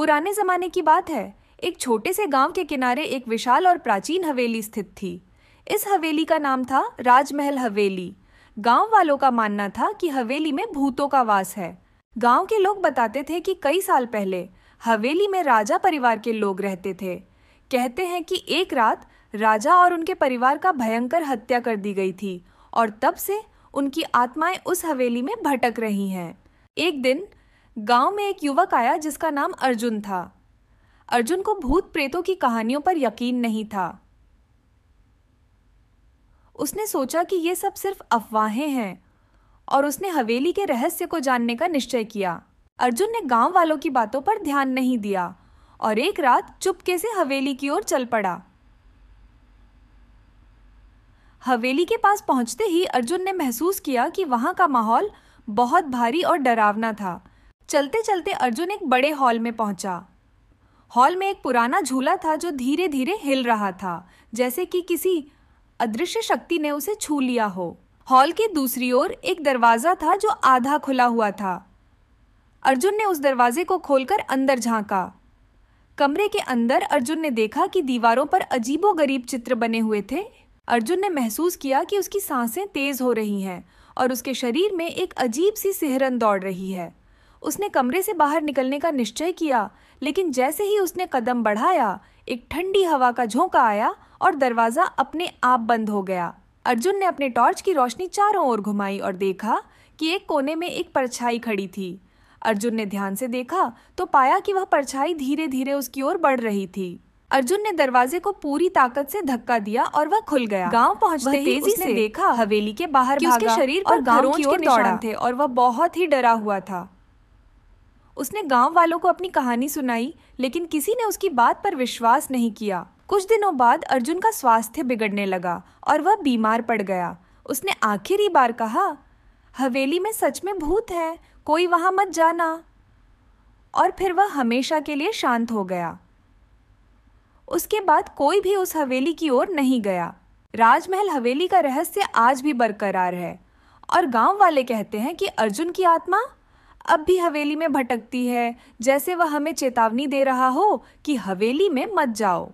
पुराने जमाने की बात है। एक छोटे से गांव के किनारे एक विशाल और प्राचीन हवेली स्थित थी। इस हवेली का नाम था राजमहल हवेली। गांव वालों का मानना था कि हवेली में भूतों का वास है। गांव के लोग बताते थे कि कई साल पहले हवेली में राजा परिवार के लोग रहते थे। कहते हैं कि एक रात राजा और उनके परिवार का भयंकर हत्या कर दी गई थी और तब से उनकी आत्माएं उस हवेली में भटक रही हैं। एक दिन गांव में एक युवक आया जिसका नाम अर्जुन था। अर्जुन को भूत प्रेतों की कहानियों पर यकीन नहीं था। उसने सोचा कि ये सब सिर्फ अफवाहें हैं और उसने हवेली के रहस्य को जानने का निश्चय किया। अर्जुन ने गांव वालों की बातों पर ध्यान नहीं दिया और एक रात चुपके से हवेली की ओर चल पड़ा। हवेली के पास पहुंचते ही अर्जुन ने महसूस किया कि वहां का माहौल बहुत भारी और डरावना था। चलते चलते अर्जुन एक बड़े हॉल में पहुंचा। हॉल में एक पुराना झूला था जो धीरे धीरे हिल रहा था, जैसे कि किसी अदृश्य शक्ति ने उसे छू लिया हो। हॉल के दूसरी ओर एक दरवाजा था जो आधा खुला हुआ था। अर्जुन ने उस दरवाजे को खोलकर अंदर झांका। कमरे के अंदर अर्जुन ने देखा कि दीवारों पर अजीबोगरीब चित्र बने हुए थे। अर्जुन ने महसूस किया कि उसकी सांसें तेज हो रही हैं और उसके शरीर में एक अजीब सी सिहरन दौड़ रही है। उसने कमरे से बाहर निकलने का निश्चय किया, लेकिन जैसे ही उसने कदम बढ़ाया, एक ठंडी हवा का झोंका आया और दरवाजा अपने आप बंद हो गया। अर्जुन ने अपने टॉर्च की रोशनी चारों ओर घुमाई और देखा कि एक कोने में एक परछाई खड़ी थी। अर्जुन ने ध्यान से देखा तो पाया कि वह परछाई धीरे धीरे उसकी ओर बढ़ रही थी। अर्जुन ने दरवाजे को पूरी ताकत से धक्का दिया और वह खुल गया। गांव पहुंचते ही उसने देखा हवेली के बाहर भागा उसके शरीर पर गांव की ओर निशान थे और वह बहुत ही डरा हुआ था। उसने गांव वालों को अपनी कहानी सुनाई, लेकिन किसी ने उसकी बात पर विश्वास नहीं किया। कुछ दिनों बाद अर्जुन का स्वास्थ्य बिगड़ने लगा और वह बीमार पड़ गया। उसने आखिरी बार कहा, हवेली में सच में भूत है, कोई वहां मत जाना। और फिर वह हमेशा के लिए शांत हो गया। उसके बाद कोई भी उस हवेली की ओर नहीं गया। राजमहल हवेली का रहस्य आज भी बरकरार है और गांव वाले कहते हैं कि अर्जुन की आत्मा अब भी हवेली में भटकती है, जैसे वह हमें चेतावनी दे रहा हो कि हवेली में मत जाओ।